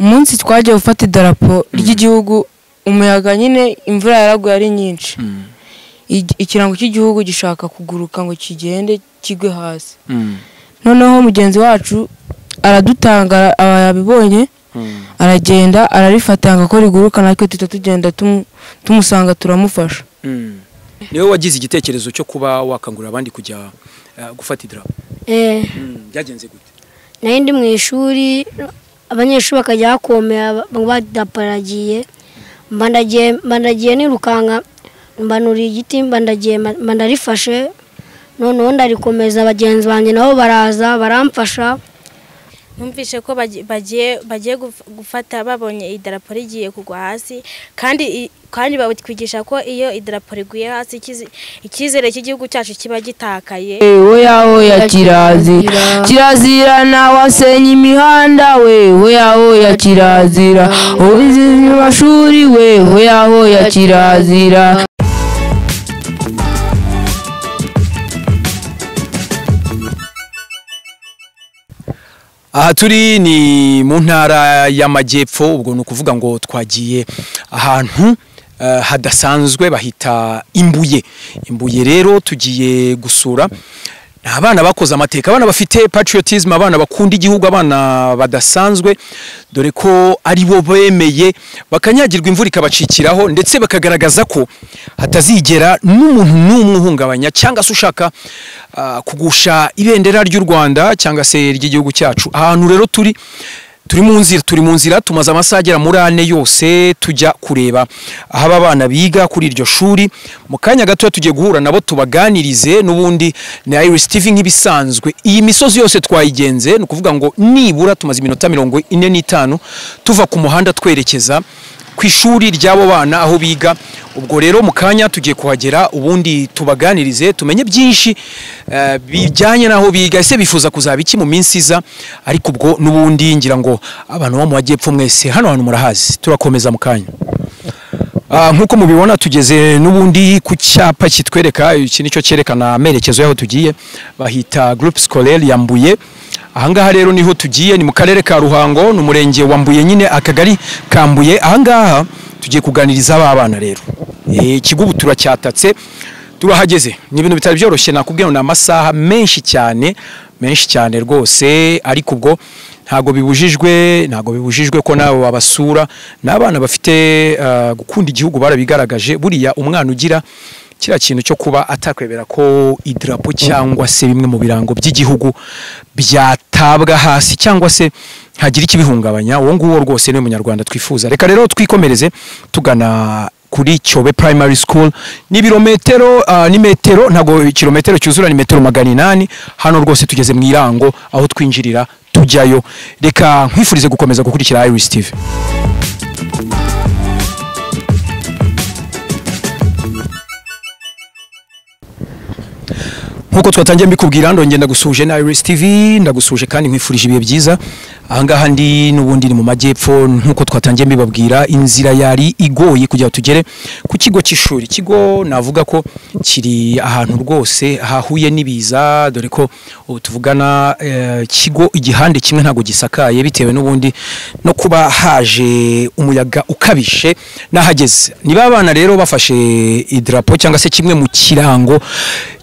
umunsi twaje gufata idarapo ry'igihugu umuyaga nyine imvura yaraguye ari nyinshi ikirango cy'igihugu gishaka kuguruka ngo kigende kigwe hasi noneho mugenzi wacu aradutanga ababibonye aragenda ararifatanga ko riguruka natwe tugenda tumusanga turamufasha. Niwe wagize igitekerezo cyo kuba wakangurira abandi kujya gufata idarapo? Byagenze gute? Nari mu ishuri abanyeshuri bakajya bakomera badaparagiye mbandagiye nirukanga mbanuri igiti mbandarifashe noneho ndarikomeza bagenzi banjye nabo baraza baramfasha. Numvise ko bagiye gufata babonye idarapo rigiye kugwa hasi kandi batwigisha ko iyo idarapo riguye hasi ikizere cy'igihugu cyacu kiba gitakaye. Oya kirazira na wasenya imihanda oya kirazira ubizi mu mashuri oya kirazira. Aha turi ni mu ntara y'Amajyepfo, ubwo ni ukuvuga ngo twagiye ahantu hadasanzwe bahita Imbuye rero tugiye gusura abana bakoze amateka, abana bafite patriotism, abana bakunda igihugu, abana badasanzwe dore ko ari bo bemeye bakanyagirwa imvura ikabacikiraho ndetse bakagaragaza ko hatazigera n'umuntu n'umwe uhungabanya cyangwa se ushaka kugusha ibendera ry'u Rwanda cyangwa se ry'igihugu cyacu. Ahantu rero turi mu nzira tumaze amasaha agera muri 4 yose tujya kureba aho aba bana biga kuri iryo shuri. Mu kanya gato tugiye guhura nabo tubaganirize, n'ubundi na Iris TV nk'ibisanzwe iyi misozi yose twayigenze, ni ukuvuga ngo nibura tumaze iminota 45 tuva ku muhanda twerekeza ku ishuri ry'abo bana aho biga. Ubwo rero mu kanya tugiye kuhagera ubundi tubaganirize tumenye byinshi bijyanye naho biga, ese bifuza kuzaba iki mu minsi iza. Ariko ubwo n'ubundi ngira ngo abantu bo mu Majyepfo mwese hano hantu murahazi. Turakomeza mu kanya. Nkuko mubibona tugeze n'ubundi ku cyapa kitwereka, iki nicyo cyerekana amerekezo yaho tugiye, bahita Groupe Scolaire ya Mbuye. Ahangaha rero niho tugiye, ni mu karere ka Ruhango, n'umurenge wa Mbuye nyine akagari ka Mbuye. Ahangaha tugiye kuganiriza aba bana rero. Ikigubu turacyatatse turahageze, ni ibintu bitari byoroshye, nakubwiye ngo amasaha menshi cyane rwose, ariko ubwo ntago bibujijwe ko nawe wabasura. N'abana bafite gukunda igihugu barabigaragaje. Buriya umwana ugira kira kintu cyo kuba atakwebera ko idarapo cyangwa se bimwe mu birango by'igihugu byatabwa hasi cyangwa se hagira ikibihungabanya, uwo nguwo rwose ni umunyarwanda twifuza. Reka rero twikomereze tugana kuri Cyobe Primary School. Ni birometero ni metero, ntago kilometero cyuzura, ni metero 800. Hano rwose tugeze mu irango aho twinjirira tujyayo. Reka nkwifurize gukomeza gukurikira Iris TV. Nkuko twatangiye mbikubwira ndongenda gusuje na Iris TV, ndagusuje kandi nkwifurije ibihe byiza. Ahangaha ndi n'ubundi ni mu Majyepfo, nkuko twatangiye mbibabwira inzira yari igoye kujya tugere ku kigo cy'ishuri. Kigo navuga ko kiri ahantu rwose hahuye nibiza, dore ko tuvugana kigo igihande kimwe ntago gisakaye bitewe n'ubundi no kuba haje umuyaga ukabishe nahageze. Niba abana rero bafashe idarapo cyangwa se kimwe mu kirango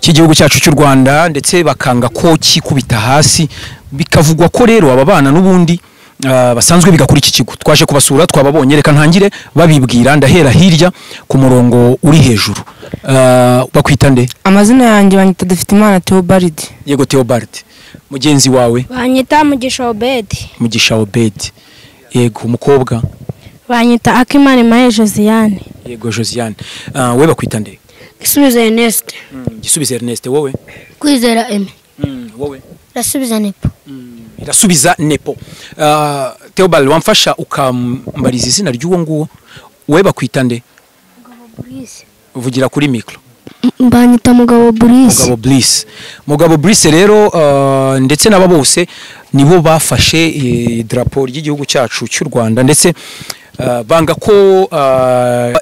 cy'igihugu cyacu cy'u Rwanda ndetse bakanga ko kikubita hasi, bikavugwa ko rero aba bana n'ubundi basanzwe biga kuri iki kigo. Twaje kubasura twababonye, reka ntangire babibwira, ndahera hirya ku murongo uri hejuru. Bakwita nde? Amazina yanjye banyita Dufit'Imana Theobald. Yego Theobald. Mugenzi wawe? Banyita Mugisha Obed. Mugisha Obed. Yego umukobwa? Banyita Akimana Maye Josiane. Yego Josiane. We bakwita nde? Gisubizo Ernest. Gisubizo Ernest. Wowe? Kwizera Emi. Wowe? Rasubiza Nepo. Irasubiza Nepo. Theobald, wamfasha ukambariza izina ry'uwo nguwo? We bakwita nde? Mugabo Brice. Uvugira kuri micro. Banyita Mugabo Brice. Mugabo Brice. Mugabo Brice rero ndetse naba bose nibo bafashe drapo ry'igihugu cyacu cy'u Rwanda, ndetse banga ko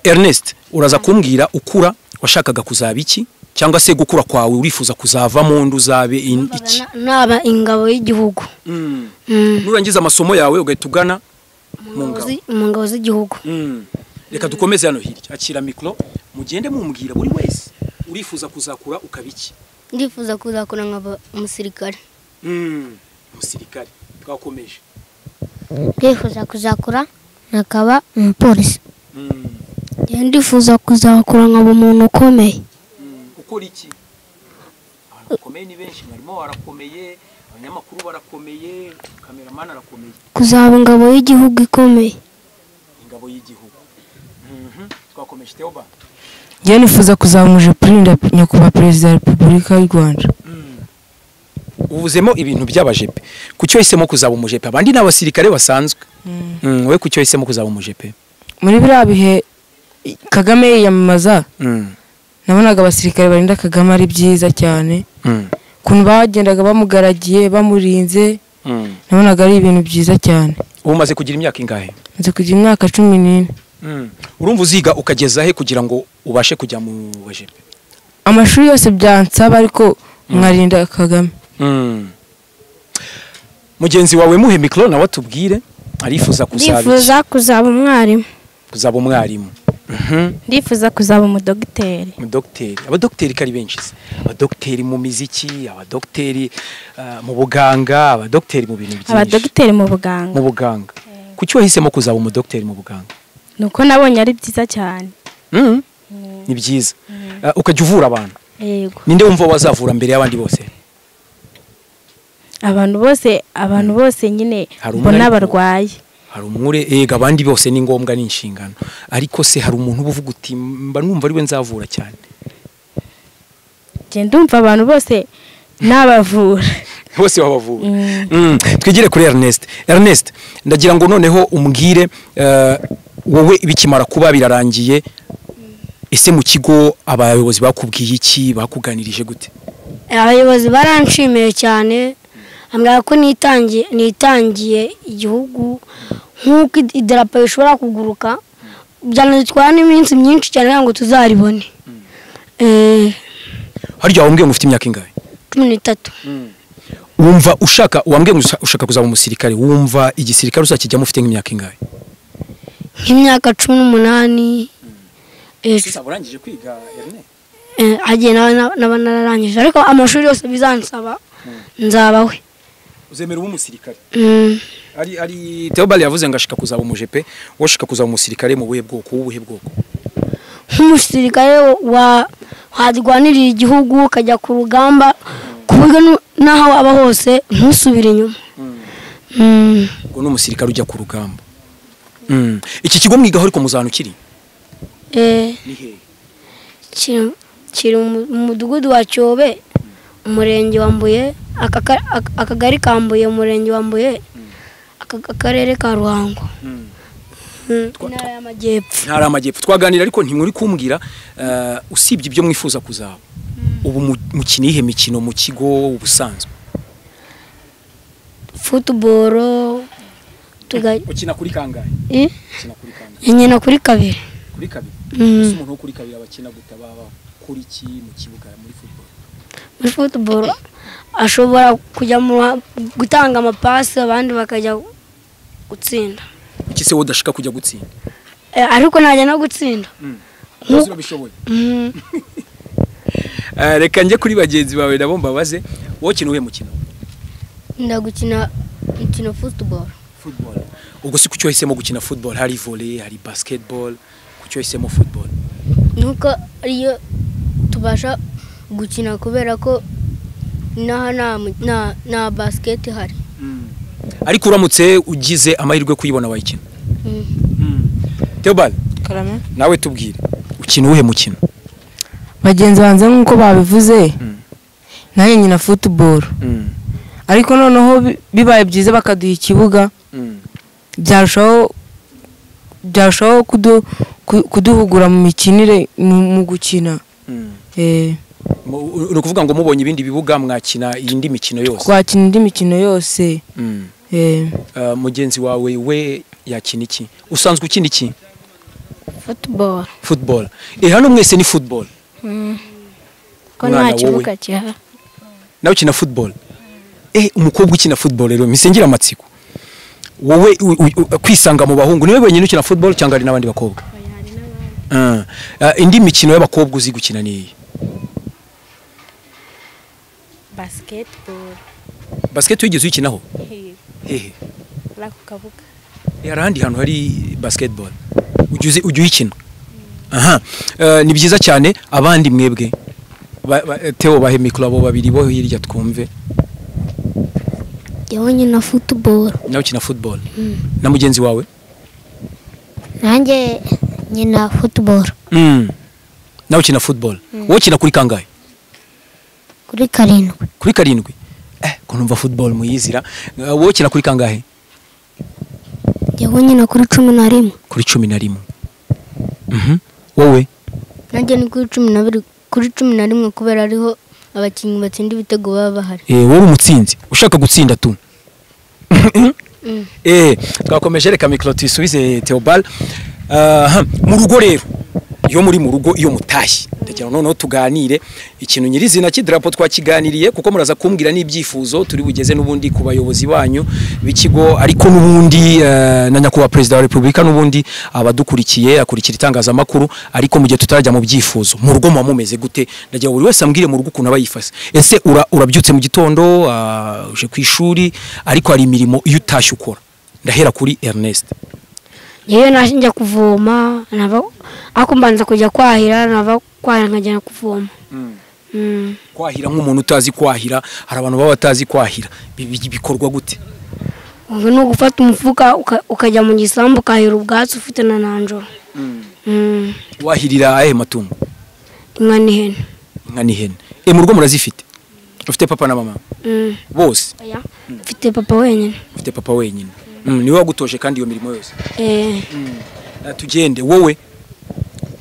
Ernest uraza kumbwira ukura washakaga kuzaba iki, cyangwa se gukura kwawe urifuza kuzava mu ndu zabe iki? Naba ingabo y'igihugu. Nurangiza amasomo yawe ugahita ugana mu ngabo z'igihugu. Reka dukomeze hano hirya akira mikro mugende mumbwira buri wese urifuza kuzakura ukabiki. Ndifuza kuzakura nkaba umusirikare. Umusirikare twakomeje. Ndifuza kuzakura nakaba umupolisi. Ndifuza kuzakura nkaba umuntu ukomeye. Ukora iki? Abakomeye ni benshi barimo barakomeye, abanyamakuru barakomeye, cameraman arakomeye. Kuzaba ingabo y'igihugu ikomeye. Ingabo y'igihugu. Twakomeje Theoba. Njye nifuza kuzaba umujepurinda nyakubahwa perezida wa Repubulika y'u Rwanda. Uvuzemo ibintu by'abajepe. Kucyo hisemo kuzaba umujepe? Abandi n'abasirikare basanzwe. We kucyo hisemo kuzaba umujepe? Muri biriya bihe Kagame yiyamamaza. Nabonaga abasirikare barinda Kagame ari byiza cyane. Kuntu bagendaga bamugaragiye bamurinze. Nabonaga ari ibintu byiza cyane. Umaze kugira imyaka ingahe? Maze kugira imyaka 14. Urumva uziga ukageza he kugira ngo ubashe kujya mu bajepe? Amashuri yose byansaba ariko mwarinda Kagame. Mugenzi wawe muhe mikro nawe tubwire arifuza kuzaba. Ndifuza kuzaba umwarimu. Kuzaba umwarimu. Ndifuza kuzaba umudogiteri. Umudogiteri. Abadogiteri kari benshi se. Abadogiteri mu miziki, abadogiteri mu buganga, abadogiteri mu bintu byinshi. Abadogiteri mu buganga. Mu buganga. Kuki wahisemo kuzaba umudogiteri mu buganga? Nuko nabonye ari byiza cyane. Ni byiza. Ukajya uvura abantu. Yego. Ninde wumva wazavura mbere y'abandi bose? Abantu bose nyine mbona barwaye. Hari umwure abandi bose ni ngombwa n'inshingano. Ariko se hari umuntu uvuga uti mba numva ari we nzavura cyane. Je ndumva abantu bose nabavura. Bose babavura. Twigire kuri Ernest. Ernest, ndagira ngo noneho umbwire wowe ibikimara kuba birarangiye. Ese mu kigo abayobozi bakubwiye iki, bakuganirije gute? Abayobozi baranshimiye cyane. Ambwira ko nitangiye igihugu nk'uko idarapo ishobora kuguruka byanatwara n'iminsi myinshi cyane ngo tuzaribone. Harya wambwiye ngo ufite imyaka ingahe? 13. Wumva wambwiye ushaka kuzaba umusirikare, wumva igisirikare uzakijyamo ufite nk'imyaka ingahe? Nk'imyaka 18. Sasa urangije kwiga Erne? Agiye nararangije ariko amashuri yose bizansaba nzabawe. Uzemera umusirikare? Ari Theobald yavuze ngo ashaka kuzaba umujepe, washaka kuzaba umusirikare mu buhe bwoko, ubuhe bwoko? Nk'umusirikare wadwanirira igihugu ukajya ku rugamba kuburyo naho aba hose ntusubire inyuma. Ngo n'umusirikare ujya ku rugamba. Iki kigo mwigaho ariko muzana ukiri? Ni he? Kiri mu mudugudu wa Cyobe, umurenge wa Mbuye, akagari ka Mbuye, umurenge wa Mbuye, akarere ka Ruhango. Ntara y'Amajyepfo. Ntara y'Amajyepfo. Twaganira ariko ntimuri kumbwira usibye ibyo mwifuza kuzaba. Ubu mukina ihe mikino mu kigo ubusanzwe? Football. Ukina kuri kangahe? Ukina kuri kangahe? Nyina kuri kabiri. Kuri kabiri. Umuntu wo kuri kabiri abakina gutababa kuri ki mu kibuga muri football? Muri football ashobora kujya mu gutanga amapasi abandi bakajya gutsinda. Iki se wodashaka kujya gutsinda? Ariko najya no gutsinda. Nkuko bishoboye. Reka nje kuri bagenzi bawe nabo mbabaze, wowe kino uhe mukino? Ndagukina mukino football. Football. Ubwo si kucyo hisemo gukina football, hari volley, hari basketball, kucyo hisemo football? Nuko iyo tubasha gukina kubera ko na basket hari. Ariko uramutse ugize amahirwe kuyibona wayikina? Theobald, Karame, nawe tubwire ukina uhe mukino? Bagenzi banze nkuko babivuze naye nyina football. Ariko noneho bibaye byiza bakaduha ikibuga byarushaho kuduhugura mu mikinire mu gukina. Ni ukuvuga ngo mubonye ibindi bibuga mwakina indi mikino yose? Twakina indi mikino yose. Mugenzi wawe we yakina iki? Usanzwe ukina iki? Football. Football. Hano mwese ni football? Ko nta kibuga cyaha. Nawe ukina football? Umukobwa ukina football rero misengira amatsiko. wowe kwisanga mu bahungu niwe wenyine ukina football cyangwa ari n'abandi bakobwa? Indi mikino y'abakobwa uzi gukina ni iyi? Basket wigeze ukinaho? Hehe. Ra ku kabuga. Yarandi hantu hari basketball. Ujye uyikina. Aha. Ni byiza cyane. Abandi mwebwe Theo bahe mikro abo babiri bo hirya twumve. Yewe nyina football. Nawe ukina football. Na mugenzi wawe? Nanjye nyina football. Nawe ukina football. Wowe ukina kuri kangahe? Kuri karindwi. Kuri karindwi? Ko numva football muyizira. Wowe ukina kuri kangahe? Yewe nyina kuri 11. Kuri 11. Wowe? Nanjye ni kuri 12. Kuri 11 kubera ariho abakinnyi batsinda ibitego baba bahari. Wowe umutsinzi ushaka gutsinda tu. Twakomeje reka mikro tuyisubize Theobald. Mu rugo rero iyo muri mu rugo iyo mutahi ndagira noneho tuganire ikintu nyirizina cy'idarapo twakiganiriye kuko muraza kumbwira n'ibyifuzo turi bugeze n'ubundi ku bayobozi banyu b'ikigo ariko n'ubundi na nyakubahwa Perezida wa Repubulika n'ubundi abadukurikiye akurikira itangazamakuru ariko mu gihe tutarajya mu byifuzo mu rugo mumeze gute ndagira buri wese ambwire mu rugo ukuntu abayifase ese urabyutse mu gitondo uje ku ishuri ariko hari imirimo iyo utashye ukora ndahera kuri Ernest. Yewe nashinja kuvoma ako mbanza kujya kwahira nava kwahira nkajya kuvoma. Kwahira nk'umuntu utazi kwahira hari abantu baba batazi kwahira bikorwa gute? Ubu no gufata umufuka ukajya mu gisambu kahira ubwatsi ufite na nanjoro. Wahirira ahe matungo? Inka n'ihene. Inka n'ihene. Mu rugo murazifite? Ufite papa na mama? Bose? Oya. Ufite papa wenyine. Ufite papa wenyine. Niwe wagutoje kandi iyo mirimo yose? Tugende wowe?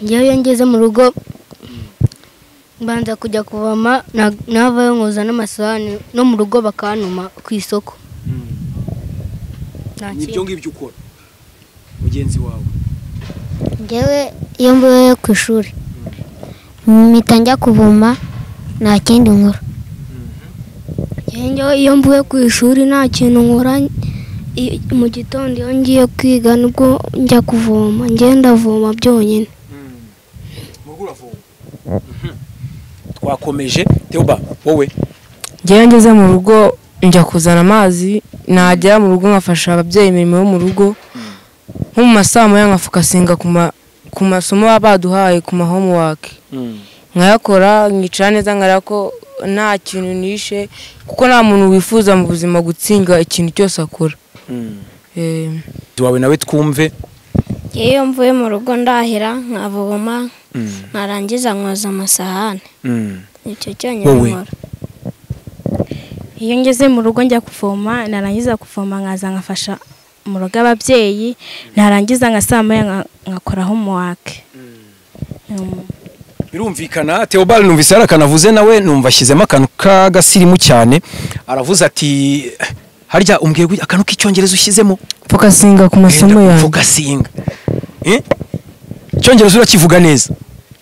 Yewe ngeze mu rugo mbanza kujya kuvoma navayo nkoza n'amasahani no mu rugo bakanuma ku isoko. Nibyo ngibyo ukora mugenzi wawe? Ngewe iyo mvuye ku ishuri mpita njya kuvoma nta kindi nkora. Ngewe iyo mvuye ku ishuri nta kintu nkora mu gitondo iyo ngiye kwiga nubwo njya kuvoma ngenda voma byonyine. Twakomeje Theoba wowe? Ngewe ngeze mu rugo njya kuzana amazi nagera mu rugo nkafasha ababyeyi imirimo yo mu rugo nko mu masaha moya nkafokasinga ku masomo baba baduhaye ku ma homework nkayakora nkicara neza nkareba ko nta kintu nishe kuko nta muntu wifuza mu buzima gutsinga ikintu cyose akora. Wawe nawe twumve? Iyo mvuye mu rugo ndahira nkavoma narangiza nkoza amasahani. Icyo cyonyine nkora. Iyo ngeze mu rugo njya kuvoma narangiza kuvoma nkaza nkafasha mu rugo ababyeyi narangiza ngasama nkakora homework. Birumvikana Theobald numvise arakanavuze nawe numva ashyizemo akantu k'agasirimu cyane aravuze ati harya umbwiye akantu k'icyongereza ushyizemo fokasinga ku masomo yawe. Fokasinga icyongereza urakivuga neza?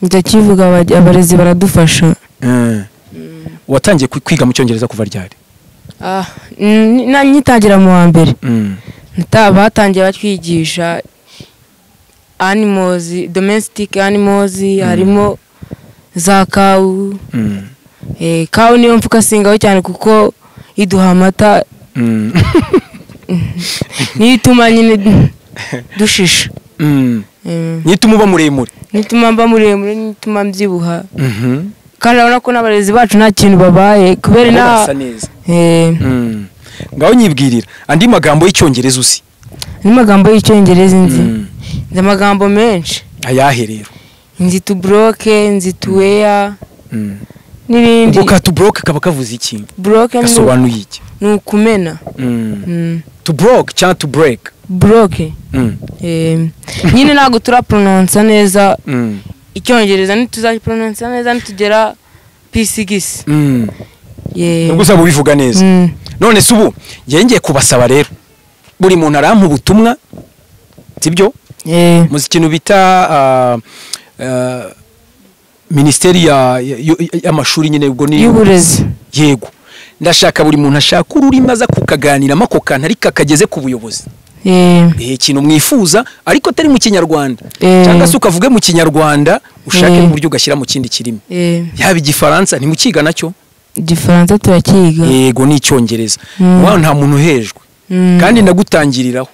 Ndakivuga abarezi baradufasha. Watangiye kwiga mu cyongereza kuva ryari? Nyitangira mu wa mbere batangiye batwigisha animals, domestic animals harimo za kawu. Kawu niyo mfukasingaho cyane kuko iduha amata nituma nyine dushisha. Nituma uba muremure? Nituma mba muremure, nituma mbyibuha. Kandi urabona ko n'abarezi bacu nta kintu babaye kubera basa neza. Ngaho nyibwirira andi magambo y'icyongereza uzi? Ni magambo y'icyongereza nzi. Nzi amagambo menshi. Ayahe rero? Nzi to broke, nzi to wear. N'ibindi. Uka to broke kaba kavuze iki? Broke gasobanuye iki? Ni ukumena. To broke cyangwa to break? Broke. Nyine ntabwo turapronounce neza icyongereza ntituzapronounce neza ntitugera P6. Nubwo usaba ubivuga neza. None se ubu ngiye kubasaba rero buri muntu arampa ubutumwa sibyo? Muzi ikintu bita Ministeri y'amashuri nyine ubwo ni y'uburezi. Yego ndashaka buri muntu ashaka ururimi aza kukaganiramo ako kantu ariko akageze ku buyobozi ikintu mwifuza ariko atari mu kinyarwanda Eh. cyangwa se ukavuge mu kinyarwanda ushake mu buryo ugashyira mu kindi kirimi yaba igifaransa ntimukiga nacyo igifaransa turakiga yego n'icyongereza wa nta muntu uhejwe kandi ndagutangiriraho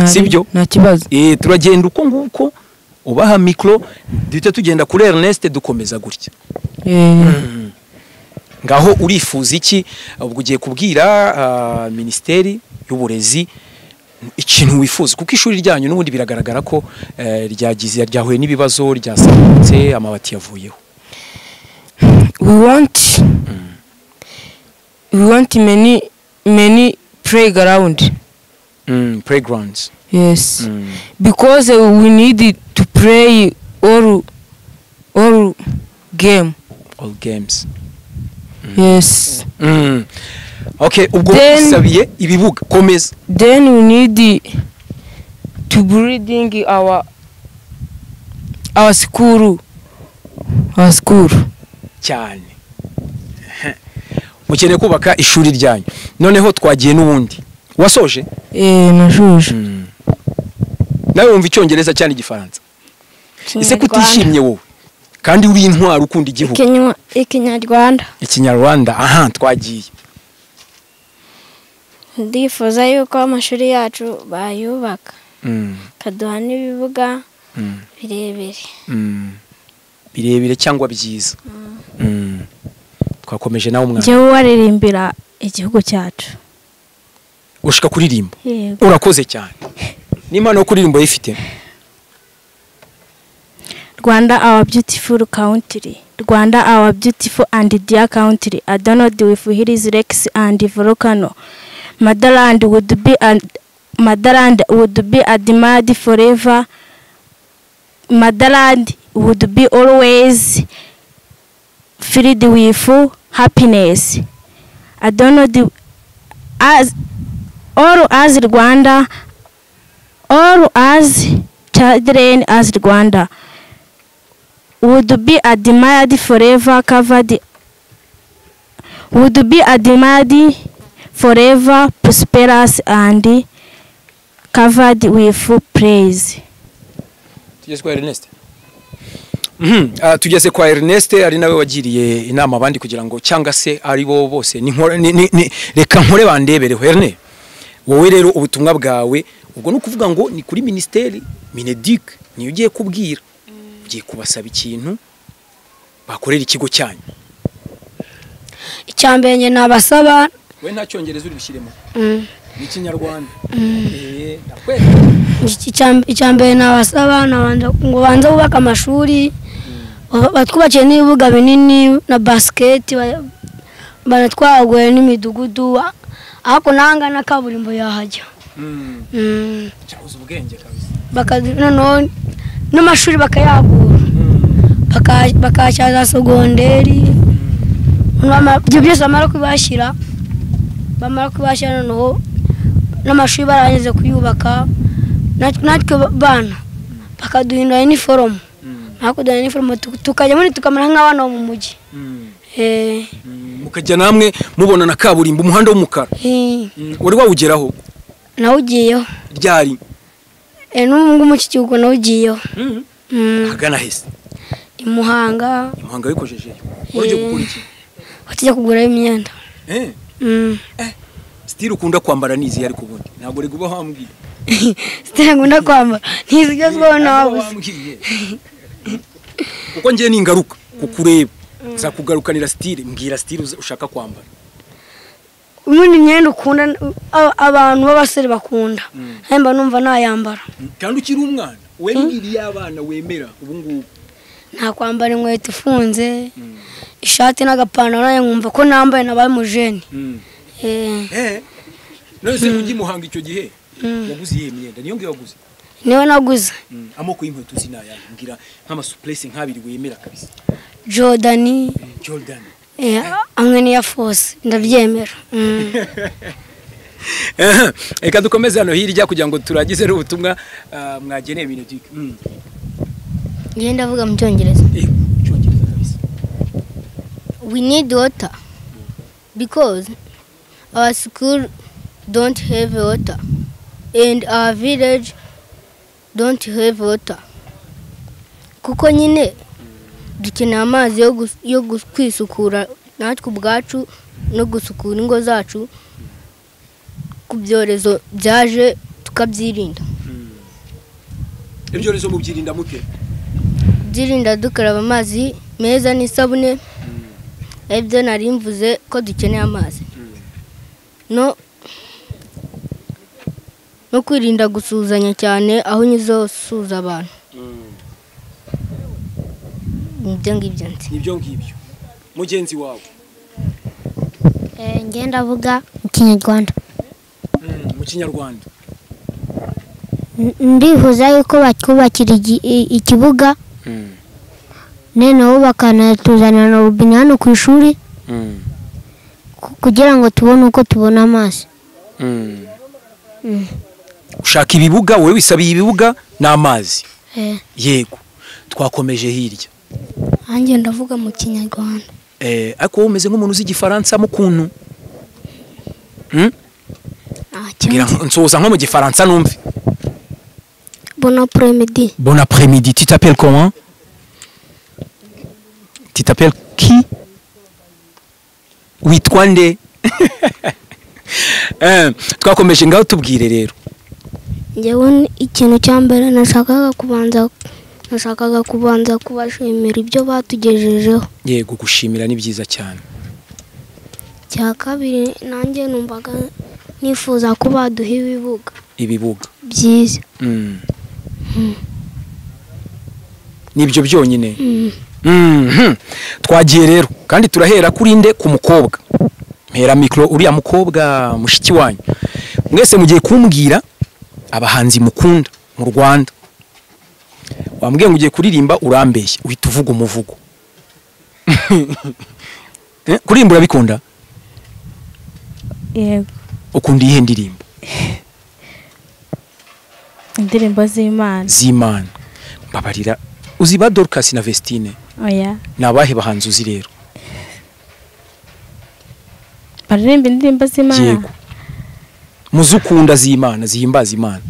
sibyo nta kibazo turagenda uko nguko ubaha mikoro duhita tugenda kuri Ernest dukomeza gutya ngaho urifuza iki ubwo ugiye kubwira minisiteri y'uburezi ikintu wifuza kuko ishuri ryanyu n'ubundi biragaragara ko ryahuye n'ibibazo ryasambutse amabati yavuyeho we want many playground playgrounds yes because we need to play all games yes okay ubwo usabiye ibibuga komeza then we need to building our school cyane mukeneye kubaka ishuri ryanyu noneho twagiye n'ubundi wasoje nashoje nawe wumva icyongereza cyane igifaransa ese kutishimye wowe kandi uri intwaro ukunda igihugu ikinyarwanda aha twagiye ndifuza yuko amashuri yacu bayubaka kaduha n'ibibuga birebire cyangwa byiza twakomeje nawe umwana njyewe waririmbira igihugu cyacu ushaka kuririmba urakoze cyane n'imana yo kuririmba yifite Rwanda our beautiful country Rwanda our beautiful and dear country adorned with hills, lakes and volcano motherland would be admired forever motherland would be always filled with happiness adorned as all as Rwanda all as children as Rwanda would be admired forever covered would be admired forever prosperous and covered with praise. Tugeze kwa Ernest tugeze kwa Ernest ari nawe wagiriye inama abandi kugira ngo cyangwa se ari bo bose reka nkore bandebereho Ernest wowe rero ubutumwa bwawe ubwo no kuvuga ngo ni kuri ministeri Mineduc niyo ugiye kubwira ugiye kubasaba ikintu bakorera ikigo cyanyu icyambere nge nabasaba we nta cyongereza uri bishyiremo ni kinyarwanda icyambere nabasaba ngo banze bubaka amashuri batwubakiye n'ibibuga binini na basket banatwaguye n'imidugudu ariko nanga na kaburimbo yahajya cyabuze ubwenge kabisa bakazinono n'amashuri bakayagura bakacyaza segonderi ibyo byose bamara kubashyira noneho n'amashuri barangiza kuyubaka natwe bana bakaduhindura iniforume bakuduhindura iniforume tukajya muri tukamera nk'abana bo mu mujyi mukajya namwe mubona na kaburimbo umuhanda w'umukara wari wawugeraho nawugiyeho ryari n'ubu mu kigihugu nawugiyeho hagana hese Muhanga wikojejeyo urajya gukora iki watijya kugurayo imyenda style ukunda kwambara nizi ariko ubundi ntabwo rego uba hambwiye style ngunda kwambara ntizigezweho nawe uko ngiye ningaruka kukureba zakugarukanira style mbwira style ushaka kwambara umuntu imyenda ukunda abantu b'abasore bakunda hemba numva nayambara kandi ukiri umwana wembwiriye abana wemera ubu ngubu nta kwambara inkweto ifunze ishati n'agapantaro nayo nkumva ko nambaye nabaye mujeni none se ujye Muhanga icyo gihe waguze iyi myenda niyo ngiye waguze niyo naguze amoko y'inkweto zinayaye mbwira nk'amasuplesi nk'abiri wemera kabisa Jordan amwe ni ya Force ndabyemera Eka dukomeze hano hirya kugira ngo turagize ubutumwa mwageneye Mineduc ngenda avuga mu cyongereza kabisa we need water because our school don't have water and our village don't have water. Kuko nyine dukeneye amazi yo kwisukura natwe ubwacu no gusukura ingo zacu ku byorezo byaje tukabyirinda. Ibyorezo mubyirinda mute? Byirinda dukaraba amazi meza n'isabune. Ebyo nari mvuze ko dukeneye amazi. No kwirinda gusuzanya cyane aho nyizo suza abantu. Nibyo ngibyo nzi. Nibyo ngibyo. Mugenzi wawe. Ngenda avuga mu Kinyarwanda. Mu Kinyarwanda. Ndifuza yuko bakubakira ikibuga. Noneho bakanatuzanira na robine hano ku ishuri. Kugira ngo tubone uko tubona amazi. Ushaka ibibuga, wowe wisabiye ibibuga n'amazi. Yego. Twakomeje hirya. Anjye ndavuga mu Kinyarwanda. Ariko wowe umeze nk'umuntu uzi Igifaransa mu kuntu. Ngira nsoza nko mu Gifaransa numve. Bon après-midi. Bon après-midi. Tu t'appelles comment? Tu t'appelles qui? Witwa nde? Twakomeje ngaho tubwire rero. Ngewe ikintu cya mbere nashakaga kubanza kubashimira ibyo batugejejeho. Yego, gushimira ni byiza cyane. Cya kabiri nanjye numvaga nifuza ko baduha ibibuga byiza. Nibyo byonyine. Twagiye rero kandi turahera kuri nde ku mukobwa. Mpera mikro uriya mukobwa mushiki wanyu. Mwese mugiye kumbwira abahanzi mukunda mu Rwanda. Wambwiye ngo ugiye kuririmba urambeshye uhita uvuga umuvugo. Kuririmba urabikunda? Yego. Ukunda ihe ndirimbo? Indirimbo z'Imana. Z'Imana. Mbabarira uzi ba Dorcas na Vestine? Oya. Nabahe bahanzi uzi rero? Baririmba indirimbo z'Imana. Yego. Muzukunda z'Imana, zihimbaza Imana.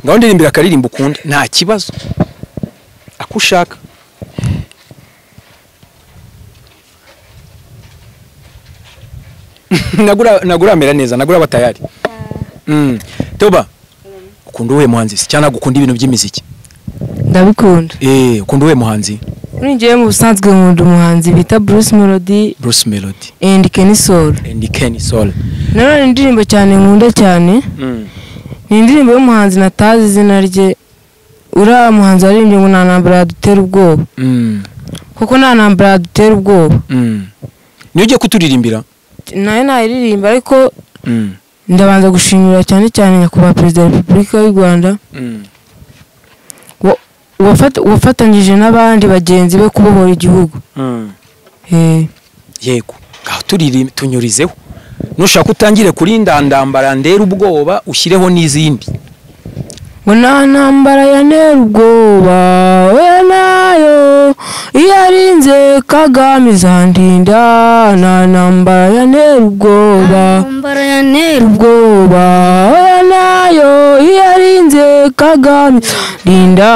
Ngaho ndirimbira akaririmbo ukunda nta kibazo. Akushaka. Nagura mera neza, nagura batayari. Toba. Ukunda uwe muhanzi cyane gukunda ibintu by'imiziki? Ndabikunda. Ukunda uwe muhanzi? Ngiye mu busanzwe nkunda umuhanzi bita Bruce Melody. Bruce Melody. And Kenny Soul. None indirimbo cyane nkunda cyane. Ni indirimbo y'umuhanzi natazi izina rye. Uriya muhanzi waririmbye ngo nta ntambara dutera ubwoba. Kuko nta ntambara dutera ubwoba. Niyo ugiye kuturirimbira? Nayo nayiririmba ariko ndabanza gushimira cyane cyane nyakubahwa Perezida wa Repubulika y'u Rwanda. Wafatanyije n'abandi bagenzi be kubohora igihugu. Yego. Ngaho turirimbe tunyurizeho. Nushaka utangire kuri ndandambara ndera ubwoba ushyireho n'izindi. Ngo nta ntambara yantera ubwoba we nayo iyarinze Kagame izandinda. Nta ntambara yantera ubwoba we nayo iyarinze Kagame izandinda.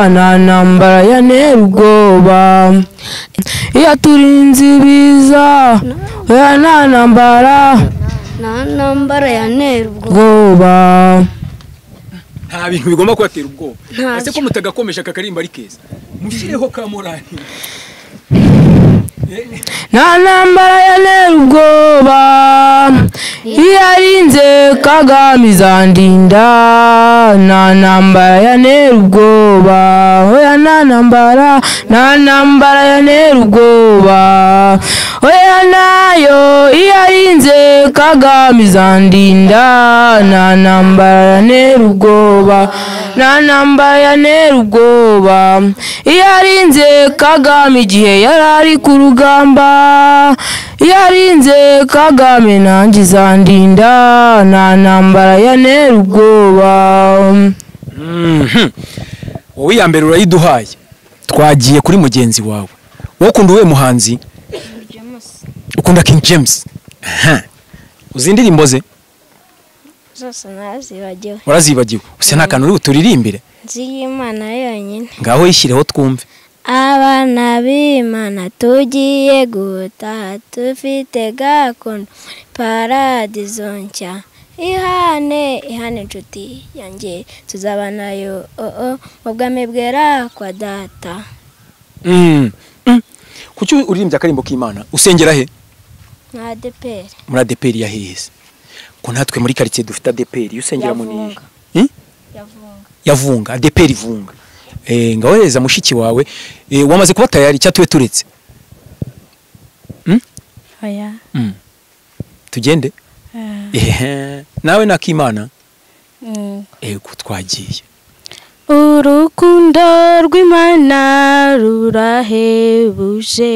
Nta ntambara yantera ubwoba iyaturinze ibiza we nta ntambara yantera ubwoba. Nta bintu bigomba kubatera ubwoba. Ese ko mutagakomeje akakarimba ari keza. Mushireho ka morali. Nta ntambara yantera ubwoba iyarinze Kagame izandinda. Nta ntambara yantera ubwoba oya nta ntambara yantera ubwoba oya nayo iyarinze Kagame izandinda. Nta ntambara yantera ubwoba nta ntambara yantera ubwoba iyarinze Kagame igihe yarari ku rugamba. Iyarinze Kagame nanjye izandinda. Nta ntambara yantera ubwoba. Wowe ya mbere urayiduhaye. twagiye kuri mugenzi wawe. Wowe ukunda uwe muhanzi? Ukunda King James? Aha. Uzi indirimbo ze? zose narazibagiwe. Urazibagiwe? Use nta kantu uri buturirimbire? Nzi y'Imana yonyine. Ngaho yishyireho twumve. Abana b'Imana tugiye gutaha dufite gakondo paradizo nshya. Ihane inshuti yanjye tuzabanayo mu bwami bwera kwa data. Kuki uririmbye akarimbo k'Imana? Usengera he? Na ADEPR. Muri ADEPR ya hehese. Ko natwe muri quartier dufite ADEPR usengera mu ni. Yavunga ADEPR Vunga. Ngawereza mushiki wawe wamaze kuba tayari cyatuwe turetse. Oya. Tugende? Nawe nakimana? Ego twagiye. Urukundo rw'Imana rurahebuje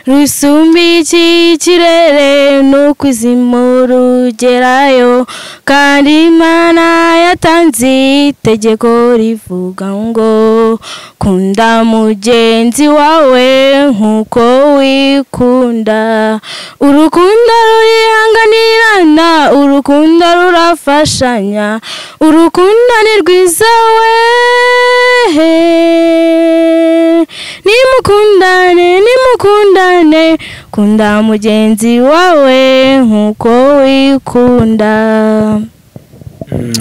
rusumba iki kirere no kuzimu rugerayo kandi Imana yatanze itegeko rivuga ngo kunda mugenzi wawe nkuko wikunda. Urukundo rurihanganirana, urukundo rurafashanya, urukundo ni rwiza we. Nimukundane kunda mugenzi wawe nkuko wikunda.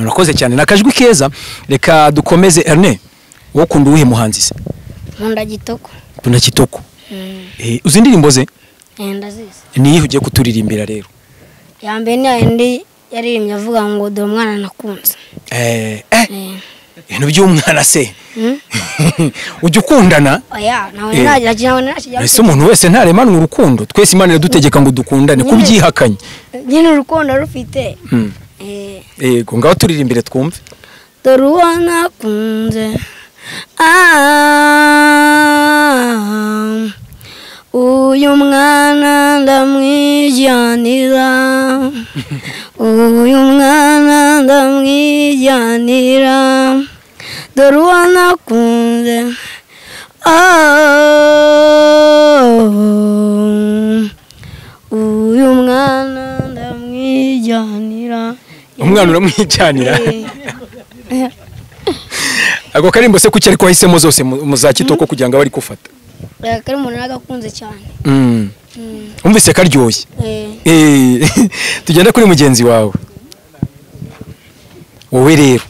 Urakoze cyane nakajwi keza. Reka dukomeze. Erne, wowe ukunda uwihe muhanzi se? Nkunda Kitoko. Tunda Kitoko. Uzi indirimbo ze? Ndazizi. Niyihe ugiye kuturirimbira rero? Ya mbere ni yindi yaririmbye avuga ngo dore umwana nakunze. Ibintu by'umwana se? Ujya ukundana? Oya, nawe nagira ese umuntu wese ntaremanwa urukundo. Twese Imana iradutegeka ngo dukundane. Kubyihakanye nyine urukundo rufite. Yego ngaho turirimbire twumve. Dore uwo nakunze uyu mwana ndamwijyanira, uyu mwana ndamwijyanira, dore uwo nakunze uyu mwana ndamwijyanira. Umwana uramwijyanira? Ako karimbo se kuki ariko wahisemo zose mu za Kitoko kugira ngo abari kufata? Kari umuntu nagakunze cyane. Umvise karyoshye. Tugenda kuri mugenzi wawe. Wowe rero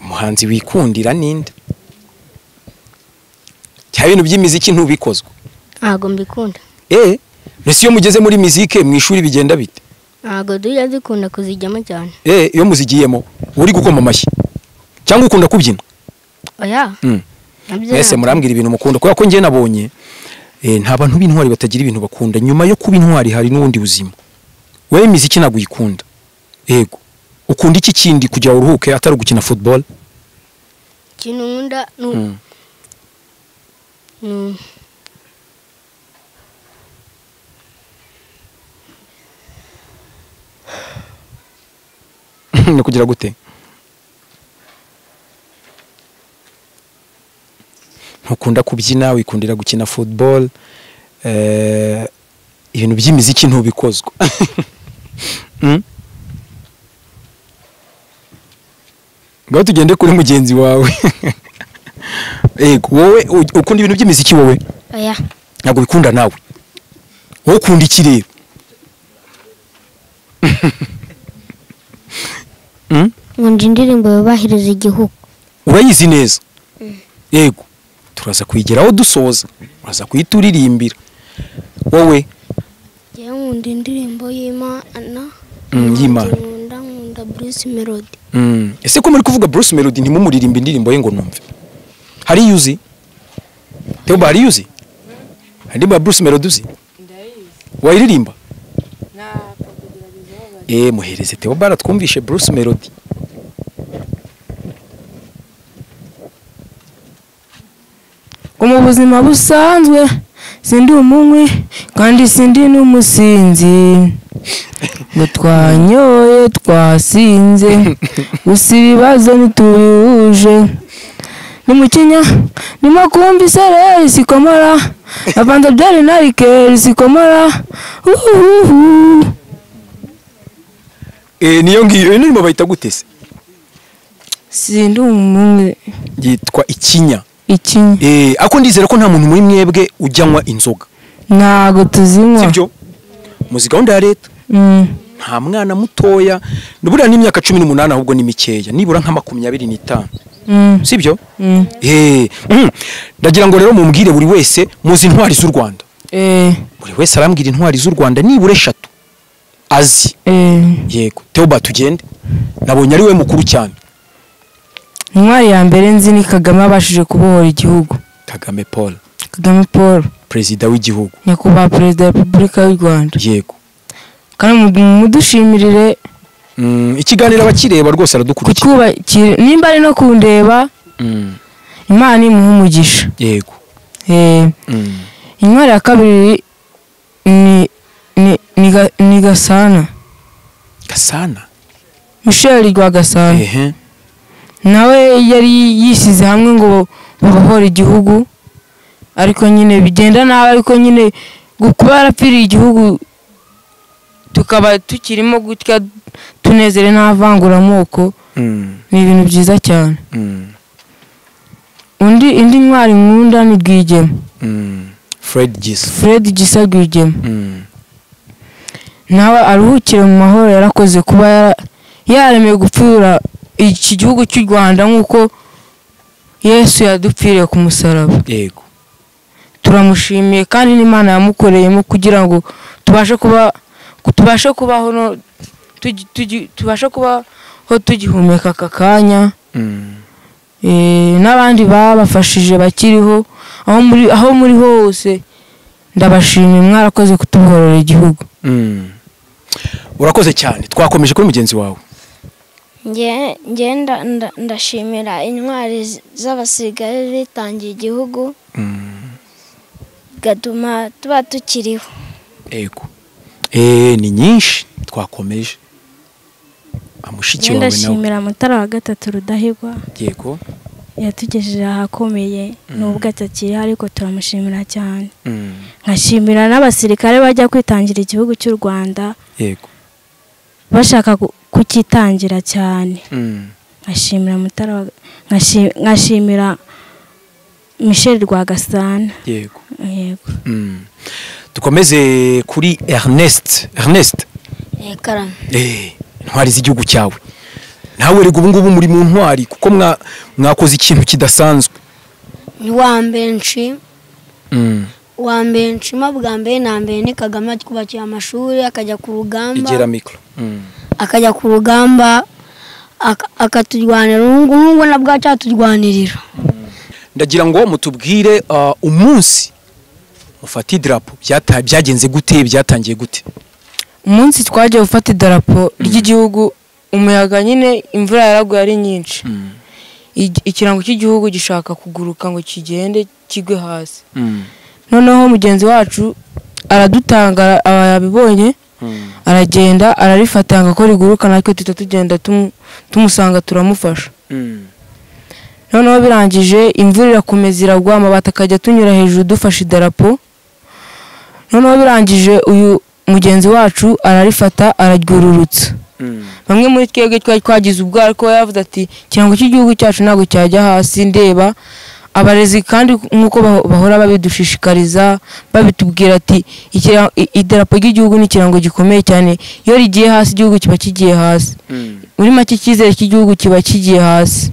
umuhanzi wikundira ninde? Cya bintu by'imiziki ntubikozwe? Ntago mbikunda. Nese iyo mugeze muri muzike mu ishuri bigenda bite? Ntago dujya dukunda kuzijyamo cyane. Iyo muzigiyemo uri gukoma amashyi cyangwa ukunda kubyina? Oya. Ese murambwira ibintu mukunda kuko ngiye nabonye nta bantu b'intwari batagira ibintu bakunda. Nyuma yo kuba intwari hari n'undi buzima. Wewe imiziki ntabwo uyikunda? Yego. Ukunda iki kindi kugira uruhuke atari gukina football? Kintu nkunda no kugira gute? Ntukunda kubyina, wikundira gukina football. Ibintu by'imiziki ntubikozwe. Ngaho tugende kuri mugenzi wawe. Yego, wowe ukunda ibintu by'imiziki wowe? Oya. Ntabwo bikunda nawe. Wowe ukunda iki rero? Nkunda indirimbo yubahiriza igihugu. Urayizi neza? Yego. Turaza kuyigeraho dusoza. Uraza kuyituririmbira. Wowe? Nkunda indirimbo y'Imana. Y'Imana. Nkunda Bruce Melody. Ese ko muri kuvuga Bruce Melody ntimumuririmba indirimbo ye ngo numve? Hari yuzi? Teo bari yuzi? Hari ba Bruce Melody uzi? Wayiririmba? Muhereze Teo bara twumvishe Bruce Melody. Mu buzima busanzwe sindi umunywi kandi sindi n'umusinzi, ngo twanyoye twasinze gusa ibibazo ntitubihuje, ni mukinya ni makumbi sere isikomara avanda byari narike isikomara niyo ngiyo nirimo bayita gutese sindi umwe yitwa ikinya ikinya. Ako ndizera ko nta muntu muri mwebwe ujyanwa inzoga Ntago tuzinywa. Sibyo muzi gahunda ya leta nta mwana mutoya nubura n'imyaka 18 ahubwo ni mikeya nibura nka 25 sibyo ndagira ngo rero mumbwire buri wese muzi intwari z'u Rwanda buri wese arambwira intwari z'u Rwanda nibura 3 azi yego Theoba tugende nabonye ari we mukuru cyane. Intwari ya mbere nzi ni Kagame abashije kubohora igihugu. Kagame Paul perezida w'igihugu nyakubahwa perezida wa Repubulika y'u Rwanda. Yego kandi mudushimirire ikiganiro abakireba rwose aradukurikira nimba ari no kundeba Imana imuha umugisha. Yego intwari ya kabiri ni Gasana Michel Rwagasana. Nawe yari yisize hamwe ngo babohore igihugu ariko nyine bigenda nawe ariko nyine kuba yarapfiriye igihugu tukaba tukirimo gutya tunezere n'avangura amoko ni ibintu byiza cyane. Indi ntwari nkunda ni Rwigema Fred Gisa Rwigema. Nawe aruhukire mu mahoro yarakoze kuba yaremeye gupfura iki gihugu cy'u Rwanda nk'uko Yesu yadupfiriye ku musaraba. Yego turamushimiye kandi n'Imana yamukoreyemo kugira ngo tubashe kubaho no tubashe kubaho tugihumeka akakanya. N'abandi babafashije bakiriho aho muri hose ndabashimiye mwarakoze kutubohorera igihugu. Urakoze cyane twakomeje kuri mugenzi wawe. Ngenda ndashimira intwari z'abasirikare bitangiye igihugu gatuma tuba tukiriho. Yego ni nyinshi twakomeje amushiki wawe nawe. Ndashimira Mutara wa gatatu Rudahigwa. Yego yatugejeje ahakomeye nubwo atakiri ariko turamushimira cyane. Nkashimira n'abasirikare bajya kwitangira igihugu cy'u Rwanda. Yego bashaka kukitangira cyane. Nkashimira Mutara nkashimira Michel Rwagasana. Yego dukomeze kuri Ernest Karame intwari z'igihugu cyawe nawe rego ubu ngubu muri mu ntwari kuko mwakoze ikintu kidasanzwe. Ni wa mbenshi bwa mbere na mbere ni Kagame twubakiye amashuri akajya ku rugamba igera mikro akajya ku rugamba akaturwanira n'ubwo nabwo cyatujwanirira. Ndagira ngo mutubwire umunsi mufata idarapo byagenze gute byatangiye gute? Umunsi twaje gufata idarapo ry'igihugu umuyaga nyine imvura yaraguye ari nyinshi. Ikirango cy'igihugu gishaka kuguruka ngo kigende kigwe hasi. Noneho mugenzi wacu aradutanga abayabibonye aragenda ararifata ngo ko riguruka natwe tugenda tumusanga turamufasha. Noneho birangije imvura irakomeza iragwa amabati akajya tunyura hejuru dufashe idarapo. Noneho birangije uyu mugenzi wacu ararifata araryururutsa. Bamwe muri twebwe twagize ubwo ariko yavuze ati kirango cy'igihugu cyacu ntago cyajya hasi ndeba abarezi kandi nkuko bahora babidushishikariza babitubwira ati idarapo ry'igihugu ni kirango gikomeye cyane iyo rigiye hasi igihugu kiba kigiye hasi. Muri make cyizere cy'igihugu kiba kigiye hasi.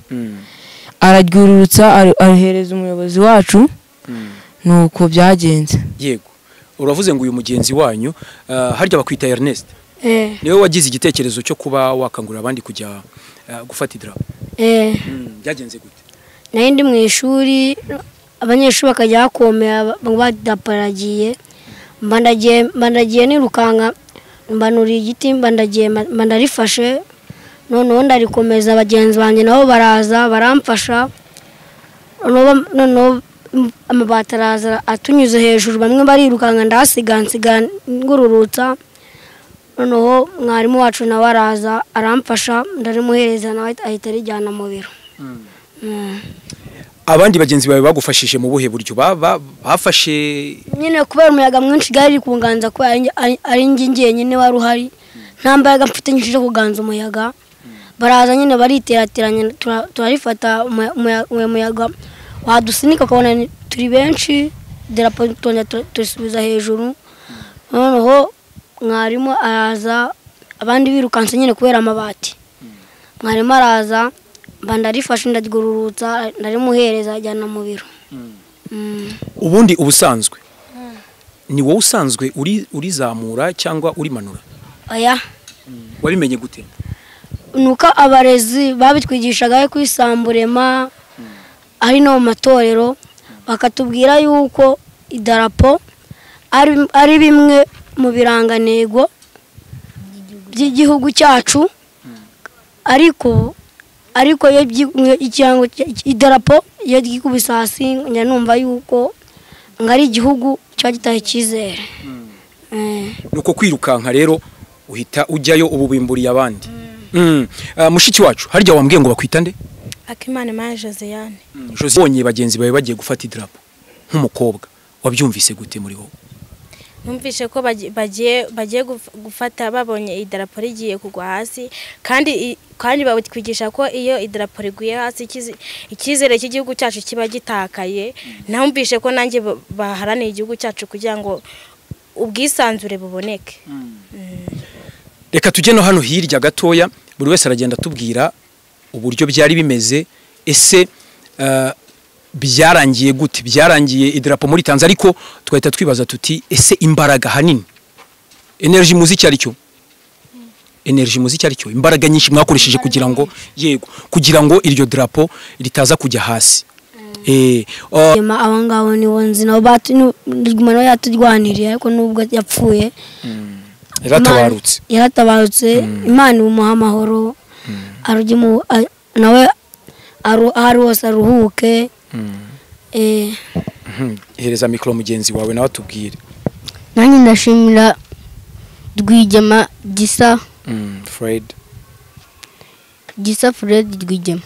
Araryururutsa arihereza umuyobozi wacu nuko byagenze. Yego uravuze ngo uyu mugenzi wanyu harya bakwita Ernest niwe wagize igitekerezo cyo kuba wakangurira abandi kujya gufata idarapo. Byagenze gute? Nari ndi mu ishuri abanyeshuri bakajya bakomera badaparagiye mbandagiye nirukanga mbanuriye igiti mbandarifashe noneho ndarikomeza bagenzi banjye nabo baraza baramfasha noneho amabati araza atunyuze hejuru bamwe barirukanga ndahasigansiga ngururutsa noneho mwarimu wacu nawe araza aramfasha ndarimuhereza nawe ahita arijyana mu biro. abandi bagenzi bawe bagufashije mu buhe buryo bafashe nyine kubera umuyaga mwinshi gari kunganza ko ari ngiye nyine wari uhari nta mbaraga mfite nyinshi zo kuganza umuyaga baraza nyine bariterateranya turarifata umuyaga wadusunika ukabona turi benshi derapo turisubiza hejuru noneho mwarimu araza abandi birukanse nyine kubera amabati mwarimu araza bandarifashe ndadigururutsa ndarimuhereza ajyana mu biro ubundi ubusanzwe ni wowe usanzwe urizamura cyangwa urimanura aya wabimenye gute nuko abarezi babitwigishaga kwisamburema ari no mu matorero bakatubwira yuko idarapo ari bimwe mu birangantego by'igihugu cyacu ariko ikirango idarapo iyo gikubise hasi numva yuko ngari igihugu cyo gitaye cyizere nuko kwirukanka rero uhita ujyayo ububimburiye abandi mushiki wacu harya wambwiye ngo bakwita nde Akimana Maya Josiane Josiane bagenzi bawe bagiye gufata idarapo nk'umukobwa wabyumvise gute muri wowe numvise ko bagiye gufata babonye idarapo rigiye kugwa hasi kandi batwigisha ko iyo idarapo riguye hasi icyizere cy'igihugu cyacu kiba gitakaye numvise ko nanjye baharaniye igihugu cyacu kugira ngo ubwisanzure buboneke reka tujye no hano hirya gatoya buri wese aragenda tubwira uburyo byari bimeze ese byarangiye gute byarangiye idarapo muri Tanzania ariko twahita twibaza tuti ese imbaraga hanini energy muziki aricyo imbaraga nyinshi mwakoresheje kugira ngo yego kugira ngo iryo darapo ritaza kujya hasi abangabo ni wonzi nabo batugumana yatujwaniriye ariko nubwo yapfuye yaratabarutse Imana umuha amahoro arujye nawe ari wose aruhuke hereza mikoro mugenzi wawe nawe atubwire nanjye ndashimira Rwigema Gisa Fred Rwigema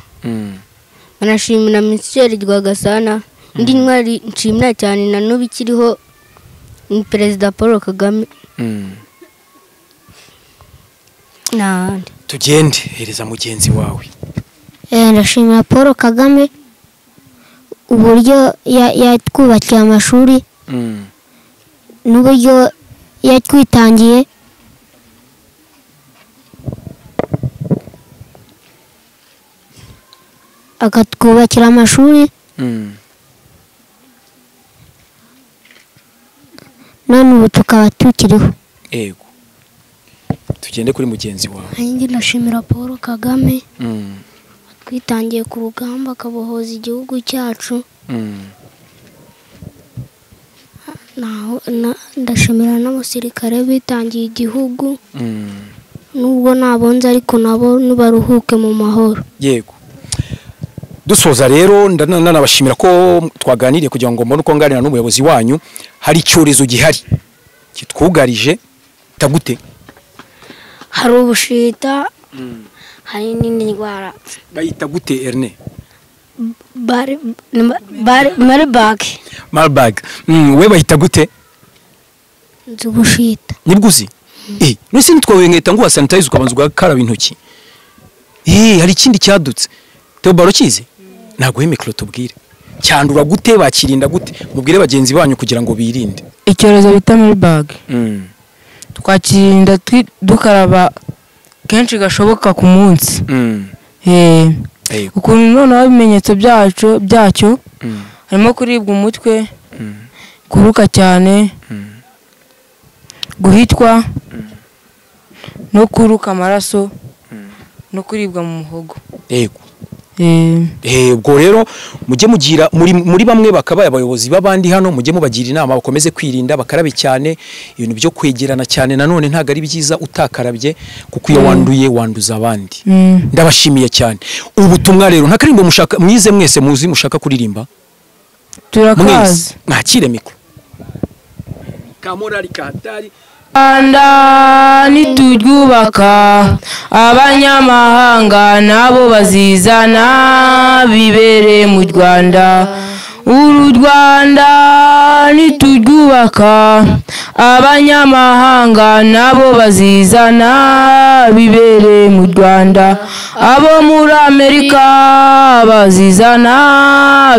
anashimira Michel Rwagasana indi ntwari nshimira cyane na n'ubu ikiriho ni Perezida Paul Kagame tugende hereza mugenzi wawe ndashimira Paul Kagame uburyo yatwubakiye amashuri n'uburyo yatwitangiye akatwubakira amashuri none ubu tukaba tukiriho yego tugende kuri mugenzi wawe nanjye ndashimira Paul Kagame twitangiye ku rugamba akabohoza igihugu cyacu ndashimira n'abasirikare bitangiye igihugu nubwo nabonze ariko nabo nibaruhuke mu mahoro yego dusoza rero ndanabashimira ko twaganiriye kugira ngo mbone uko nganira n'umuyobozi wanyu hari icyorezo gihari kitwugarije tagute hari ubushita hari n'indi ndwara bayita gute Erne Marburg we bahita gute nzubushita nibwuzi nese nitwawe nketa ngo sanitize ukabanza ugakaraba intoki hari ikindi cyadutse Teobaro kize naguhe mikro tubwire cyandura gute bakirinda gute mubwire bagenzi banyu kugira ngo birinde icyorezo bita Marburg twakirinda dukaraba kenshi gashoboka ku munsi ukuntu noneho ibimenyetso byacyo harimo kuribwa umutwe kuruka cyane guhitwa no kuruka amaraso no kuribwa mu muhogo yego ubwo rero mujye mugira muri bamwe bakabaye abayobozi babandi hano mujye mubagira inama bakomeze kwirinda bakarabe cyane ibintu byo kwegerana cyane nanone ntago ari byiza utakarabye kuko iyo wanduye wanduza abandi ndabashimiye cyane ubutumwa rero ntakarimbo mushaka mwize mwese muzi mushaka kuririmba turakaza mwakire mikro kamorari kahatari Rwanda nituryubaka abanyamahanga nabo bazizana bibere mu Rwanda. Uru Rwanda nituryubaka abanyamahanga nabo bazizana bibere mu Rwanda. Abo muri Amerika bazizana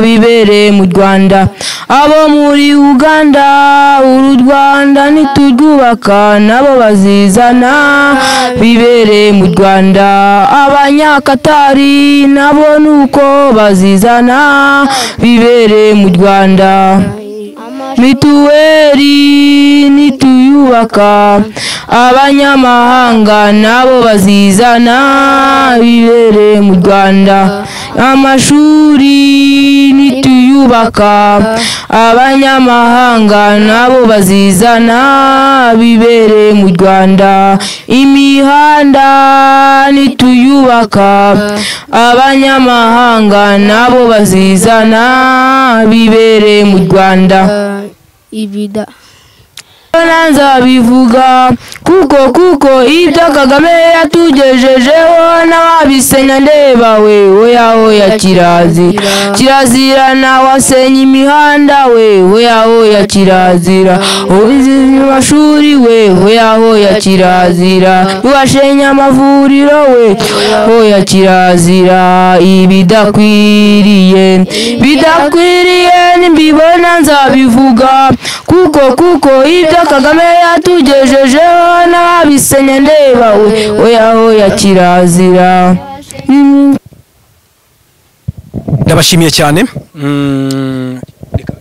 bibere mu Rwanda. Abo muri Uganda uru Rwanda nituryubaka nabo bazizana bibere mu Rwanda. Abanyakatari nabo nuko bazizana bibere mu Rwanda. Mituweli nituyubaka abanyamahanga nabo bazizana bibere mu Rwanda. Amashuri nituyubaka abanyamahanga nabo bazizana bibere mu Rwanda. Imihanda nituyubaka abanyamahanga nabo bazizana bibere mu Rwanda. ibida Nanza bivuga kuko ibyo Kagame yatugejejeho n'ababisenya ndeba we oya kirazira na wasenya imihanda we oya kirazira amashuri we oya kirazira washenya amavuriro we oya kirazira. Ibidakwiriye nimbibona nzabivuga kuko ibyo Kagame yatugejejeho n'ababisenya ndeba we oya kirazira. Ndabashimiye cyane. Reka